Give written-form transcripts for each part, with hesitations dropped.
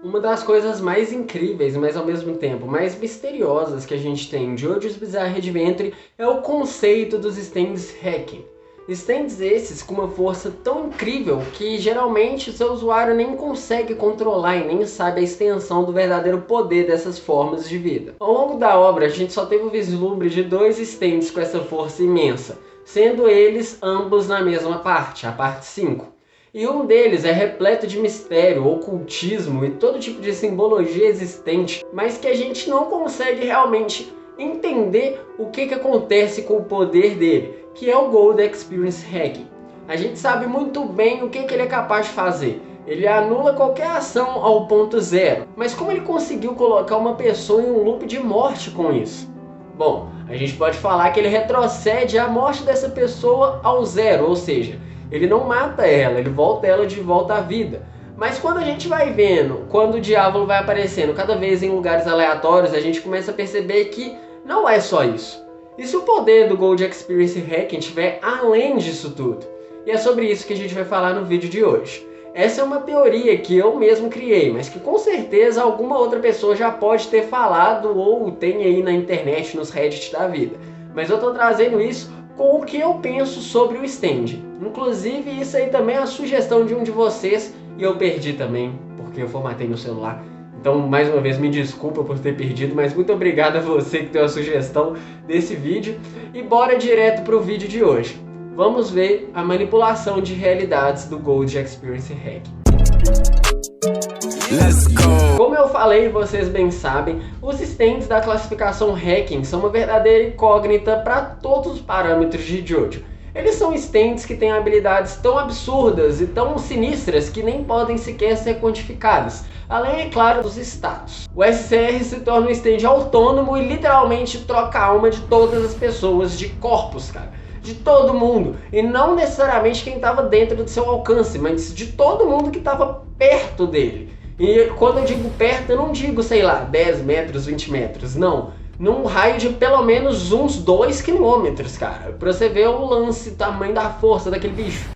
Uma das coisas mais incríveis, mas ao mesmo tempo mais misteriosas que a gente tem de JoJo's Bizarre Adventure é o conceito dos stands hacking. Stands esses com uma força tão incrível que geralmente o seu usuário nem consegue controlar e nem sabe a extensão do verdadeiro poder dessas formas de vida. Ao longo da obra a gente só teve o vislumbre de 2 stands com essa força imensa, sendo eles ambos na mesma parte, a parte 5. E um deles é repleto de mistério, ocultismo e todo tipo de simbologia existente, mas que a gente não consegue realmente entender o que acontece com o poder dele, que é o Gold Experience Hacking. A gente sabe muito bem o que ele é capaz de fazer. Ele anula qualquer ação ao ponto zero. Mas como ele conseguiu colocar uma pessoa em um loop de morte com isso? Bom, a gente pode falar que ele retrocede a morte dessa pessoa ao zero, ou seja, ele não mata ela, ele volta ela de volta à vida. Mas quando a gente vai vendo, quando o Diávolo vai aparecendo cada vez em lugares aleatórios, a gente começa a perceber que não é só isso. E se o poder do Gold Experience Hacking estiver além disso tudo? E é sobre isso que a gente vai falar no vídeo de hoje. Essa é uma teoria que eu mesmo criei, mas que com certeza alguma outra pessoa já pode ter falado ou tem aí na internet, nos Reddit da vida. Mas eu tô trazendo isso com o que eu penso sobre o stand. Inclusive isso aí também é a sugestão de um de vocês e eu perdi também, porque eu formatei meu celular. Então, mais uma vez, me desculpa por ter perdido, mas muito obrigado a você que deu a sugestão desse vídeo. E bora direto para o vídeo de hoje. Vamos ver a manipulação de realidades do Gold Experience Hacking. Let's go. Como eu falei e vocês bem sabem, os stands da classificação Hacking são uma verdadeira incógnita para todos os parâmetros de JoJo. Eles são stands que têm habilidades tão absurdas e tão sinistras que nem podem sequer ser quantificadas. Além, é claro, dos status. O SCR se torna um stand autônomo e literalmente troca a alma de todas as pessoas, de corpos, cara. De todo mundo. E não necessariamente quem estava dentro do seu alcance, mas de todo mundo que estava perto dele. E quando eu digo perto, eu não digo, sei lá, 10 metros, 20 metros, não. Num raio de pelo menos uns 2 quilômetros, cara. Pra você ver o lance, o tamanho da força daquele bicho.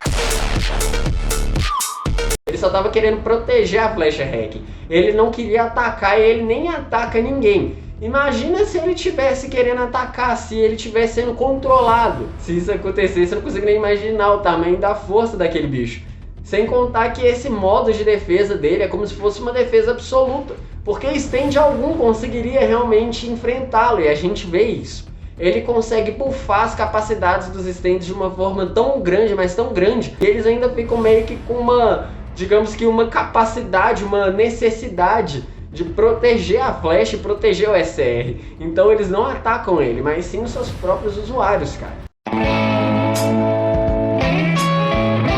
Ele só tava querendo proteger a flecha hacking. Ele não queria atacar e ele nem ataca ninguém. Imagina se ele tivesse querendo atacar, se ele tivesse sendo controlado. Se isso acontecesse, eu não consigo nem imaginar o tamanho da força daquele bicho. Sem contar que esse modo de defesa dele é como se fosse uma defesa absoluta. Porque stand algum conseguiria realmente enfrentá-lo e a gente vê isso. Ele consegue buffar as capacidades dos stands de uma forma tão grande, mas tão grande, que eles ainda ficam meio que com uma, digamos que uma capacidade, uma necessidade de proteger a flecha e proteger o SR. Então eles não atacam ele, mas sim os seus próprios usuários, cara.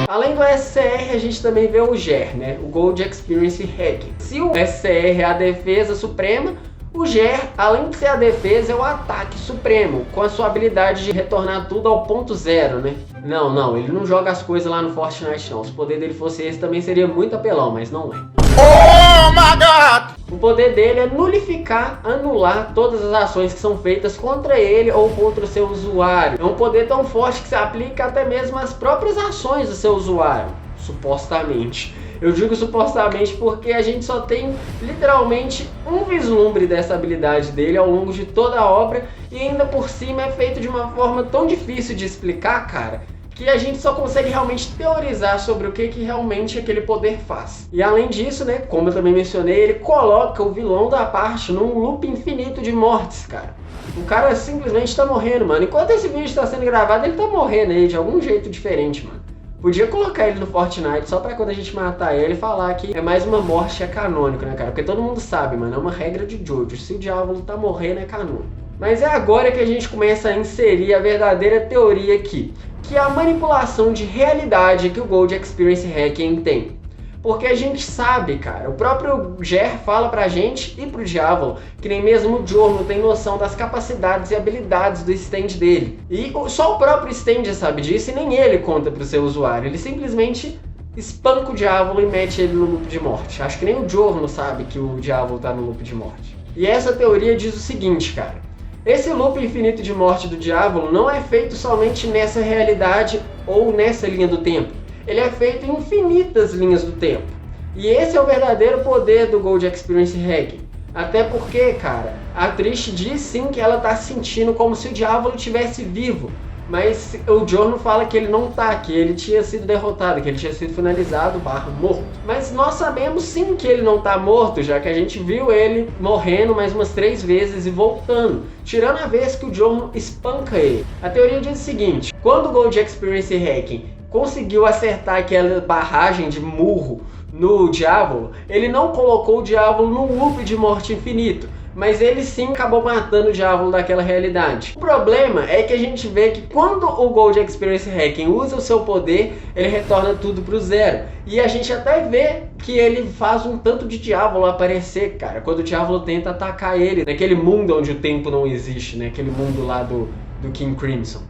Além do SCR, a gente também vê o GER, né? O Gold Experience Hacking. Se o SCR é a defesa suprema, o GER, além de ser a defesa, é o ataque supremo, com a sua habilidade de retornar tudo ao ponto zero, né? Não, ele não joga as coisas lá no Fortnite não. Se o poder dele fosse esse, também seria muito apelão, mas não é. Oh my God! O poder dele é nulificar, anular todas as ações que são feitas contra ele ou contra o seu usuário. É um poder tão forte que se aplica até mesmo às próprias ações do seu usuário, supostamente. Eu digo supostamente porque a gente só tem literalmente um vislumbre dessa habilidade dele ao longo de toda a obra e ainda por cima é feito de uma forma tão difícil de explicar, cara, que a gente só consegue realmente teorizar sobre o que realmente aquele poder faz. E além disso, né, como eu também mencionei, ele coloca o vilão da parte num loop infinito de mortes, cara. O cara simplesmente tá morrendo, mano. Enquanto esse vídeo tá sendo gravado, ele tá morrendo aí de algum jeito diferente, mano. Podia colocar ele no Fortnite só pra quando a gente matar ele falar que é mais uma morte, é canônico, né, cara? Porque todo mundo sabe, mano, é uma regra de JoJo. Se o Diávolo tá morrendo, é canônico. Mas é agora que a gente começa a inserir a verdadeira teoria aqui, que é a manipulação de realidade que o Gold Experience Hacking tem. Porque a gente sabe, cara, o próprio GER fala pra gente e pro Diávolo que nem mesmo o Giorno tem noção das capacidades e habilidades do stand dele. E só o próprio stand sabe disso e nem ele conta pro seu usuário. Ele simplesmente espanca o Diávolo e mete ele no loop de morte. Acho que nem o Giorno sabe que o Diávolo tá no loop de morte. E essa teoria diz o seguinte, cara. Esse loop infinito de morte do Diávolo não é feito somente nessa realidade ou nessa linha do tempo. Ele é feito em infinitas linhas do tempo. E esse é o verdadeiro poder do Gold Experience Hacking. Até porque, cara, a Trish diz sim que ela tá sentindo como se o Diavolo estivesse vivo. Mas o Giorno fala que ele não tá, que ele tinha sido derrotado, que ele tinha sido finalizado, morto. Mas nós sabemos sim que ele não tá morto, já que a gente viu ele morrendo mais umas 3 vezes e voltando. Tirando a vez que o Giorno espanca ele. A teoria diz o seguinte: quando o Gold Experience Hacking conseguiu acertar aquela barragem de murro no Diavolo, ele não colocou o Diavolo num loop de morte infinito, mas ele sim acabou matando o Diavolo daquela realidade. O problema é que a gente vê que quando o Gold Experience Hacking usa o seu poder, ele retorna tudo pro zero. E a gente até vê que ele faz um tanto de Diavolo aparecer, cara, quando o Diavolo tenta atacar ele, naquele mundo onde o tempo não existe, né? Aquele mundo lá do King Crimson.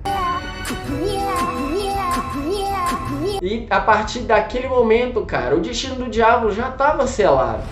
E a partir daquele momento, cara, o destino do Diavolo já estava selado.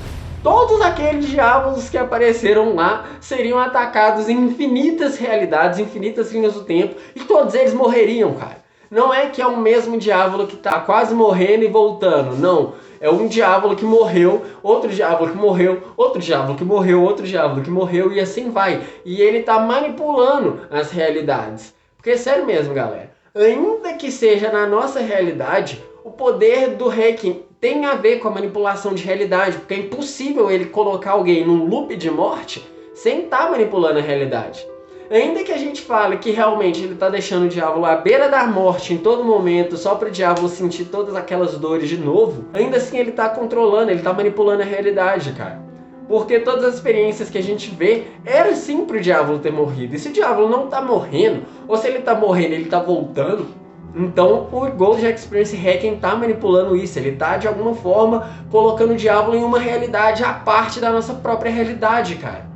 Todos aqueles diabolos que apareceram lá seriam atacados em infinitas realidades, infinitas linhas do tempo, e todos eles morreriam, cara. Não é que é o mesmo diabolo que tá quase morrendo e voltando, não. É um diabolo que morreu, outro diabolo que morreu, outro diabolo que morreu, outro diabolo que morreu, e assim vai. E ele tá manipulando as realidades. Porque é sério mesmo, galera. Ainda que seja na nossa realidade, o poder do hacking tem a ver com a manipulação de realidade, porque é impossível ele colocar alguém num loop de morte sem estar manipulando a realidade. Ainda que a gente fale que realmente ele está deixando o Diavolo à beira da morte em todo momento, só para o Diavolo sentir todas aquelas dores de novo, ainda assim ele está controlando, ele está manipulando a realidade, cara. Porque todas as experiências que a gente vê, era sim pro Diavolo ter morrido. E se o Diavolo não tá morrendo, ou se ele tá morrendo e ele tá voltando, então o Gold Experience Hacking tá manipulando isso. Ele tá, de alguma forma, colocando o Diavolo em uma realidade à parte da nossa própria realidade, cara.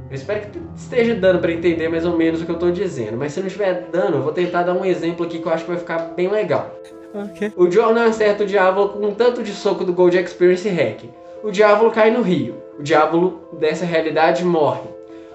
Eu espero que esteja dando para entender mais ou menos o que eu tô dizendo. Mas se não estiver dando, eu vou tentar dar um exemplo aqui que eu acho que vai ficar bem legal. Okay. O Giorno acerta o Diavolo com um tanto de soco do Gold Experience Hacking. O Diavolo cai no rio. O Diavolo dessa realidade morre.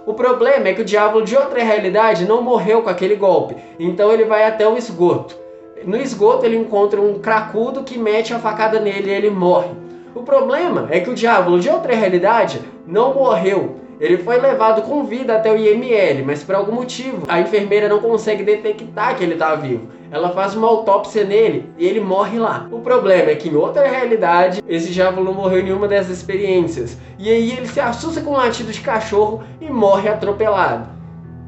O problema é que o Diavolo de outra realidade não morreu com aquele golpe. Então ele vai até o esgoto. No esgoto ele encontra um cracudo que mete a facada nele e ele morre. O problema é que o Diavolo de outra realidade não morreu. Ele foi levado com vida até o IML, mas por algum motivo a enfermeira não consegue detectar que ele está vivo. Ela faz uma autópsia nele e ele morre lá. O problema é que em outra realidade, esse Diavolo não morreu em nenhuma dessas experiências. E aí ele se assusta com um latido de cachorro e morre atropelado.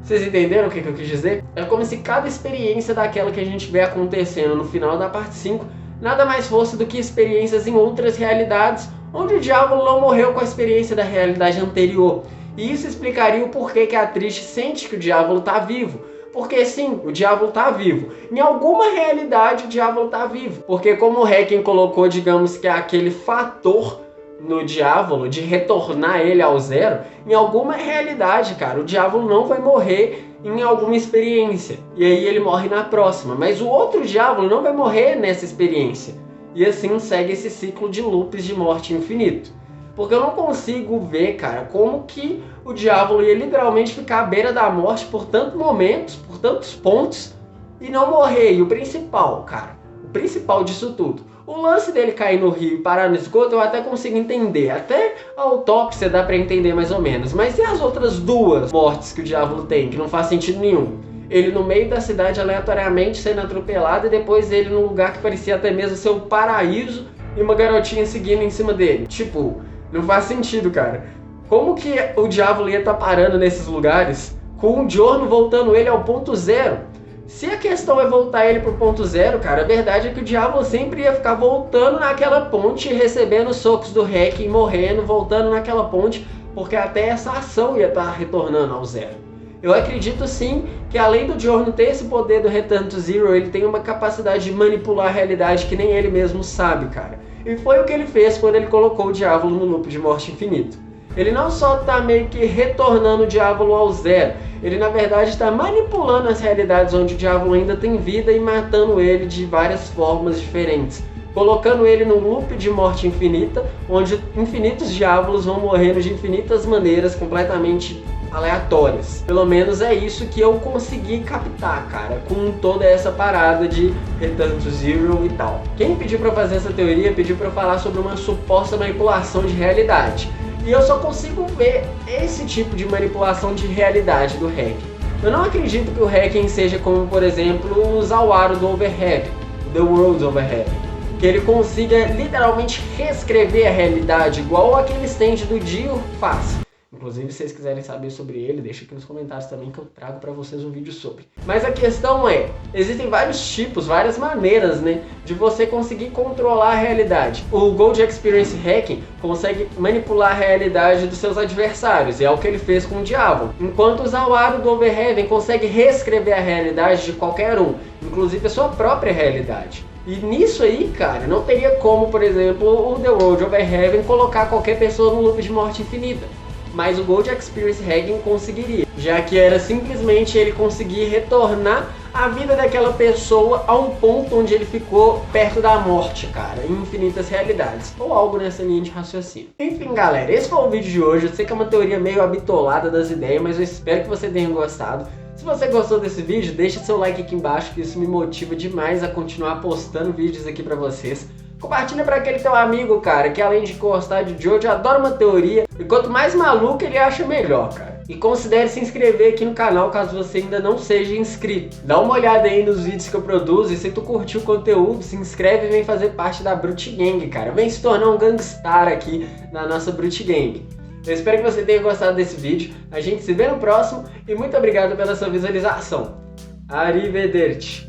Vocês entenderam o que eu quis dizer? É como se cada experiência daquela que a gente vê acontecendo no final da parte 5 nada mais fosse do que experiências em outras realidades, onde o Diavolo não morreu com a experiência da realidade anterior. E isso explicaria o porquê que a Trish sente que o Diavolo está vivo. Porque sim, o Diavolo está vivo. Em alguma realidade o Diavolo está vivo. Porque como o Hacking colocou, digamos que aquele fator no Diavolo de retornar ele ao zero, em alguma realidade, cara, o Diavolo não vai morrer em alguma experiência. E aí ele morre na próxima. Mas o outro Diavolo não vai morrer nessa experiência. E assim segue esse ciclo de loops de morte infinito. Porque eu não consigo ver, cara, como que o Diavolo ia literalmente ficar à beira da morte por tantos momentos, por tantos pontos, e não morrer. E o principal, cara, o principal disso tudo, o lance dele cair no rio e parar no esgoto, eu até consigo entender. Até a autópsia dá pra entender mais ou menos. Mas e as outras 2 mortes que o Diavolo tem, que não faz sentido nenhum? Ele no meio da cidade aleatoriamente sendo atropelado e depois ele num lugar que parecia até mesmo ser um paraíso e uma garotinha seguindo em cima dele. Tipo, não faz sentido, cara. Como que o Diavolo ia estar parando nesses lugares com o Giorno voltando ele ao ponto zero? Se a questão é voltar ele pro ponto zero, cara, a verdade é que o Diavolo sempre ia ficar voltando naquela ponte, recebendo socos do Hacking, morrendo, voltando naquela ponte, porque até essa ação ia estar retornando ao zero. Eu acredito sim que além do Giorno ter esse poder do Return to Zero, ele tem uma capacidade de manipular a realidade que nem ele mesmo sabe, cara. E foi o que ele fez quando ele colocou o Diavolo no loop de morte infinito. Ele não só está meio que retornando o Diavolo ao zero, ele na verdade está manipulando as realidades onde o Diavolo ainda tem vida e matando ele de várias formas diferentes. Colocando ele num loop de morte infinita, onde infinitos Diavolos vão morrendo de infinitas maneiras completamente aleatórias. Pelo menos é isso que eu consegui captar, cara, com toda essa parada de Return to Zero e tal. Quem pediu pra fazer essa teoria pediu pra eu falar sobre uma suposta manipulação de realidade. E eu só consigo ver esse tipo de manipulação de realidade do hacking. Eu não acredito que o hacking seja como, por exemplo, usar o aro do Overheaven, The Worlds Overheaven, que ele consiga literalmente reescrever a realidade igual aquele stand do Dio faz. Inclusive, se vocês quiserem saber sobre ele, deixa aqui nos comentários também que eu trago pra vocês um vídeo sobre. Mas a questão é, existem vários tipos, várias maneiras, né, de você conseguir controlar a realidade. O Gold Experience Hacking consegue manipular a realidade dos seus adversários, e é o que ele fez com o Diablo. Enquanto usar o aro do Overheaven consegue reescrever a realidade de qualquer um, inclusive a sua própria realidade. E nisso aí, cara, não teria como, por exemplo, o The World Overheaven colocar qualquer pessoa no loop de morte infinita. Mas o Gold Experience Hacking conseguiria, já que era simplesmente ele conseguir retornar a vida daquela pessoa a um ponto onde ele ficou perto da morte, cara, em infinitas realidades, ou algo nessa linha de raciocínio. Enfim, galera, esse foi o vídeo de hoje. Eu sei que é uma teoria meio habitolada das ideias, mas eu espero que você tenha gostado. Se você gostou desse vídeo, deixa seu like aqui embaixo, que isso me motiva demais a continuar postando vídeos aqui pra vocês. Compartilha pra aquele teu amigo, cara, que além de gostar de Jojo, adora uma teoria. E quanto mais maluco ele acha, melhor, cara. E considere se inscrever aqui no canal caso você ainda não seja inscrito. Dá uma olhada aí nos vídeos que eu produzo e se tu curtiu o conteúdo, se inscreve e vem fazer parte da Brute Gang, cara. Vem se tornar um gangstar aqui na nossa Brute Gang. Eu espero que você tenha gostado desse vídeo. A gente se vê no próximo e muito obrigado pela sua visualização. Arrivederci.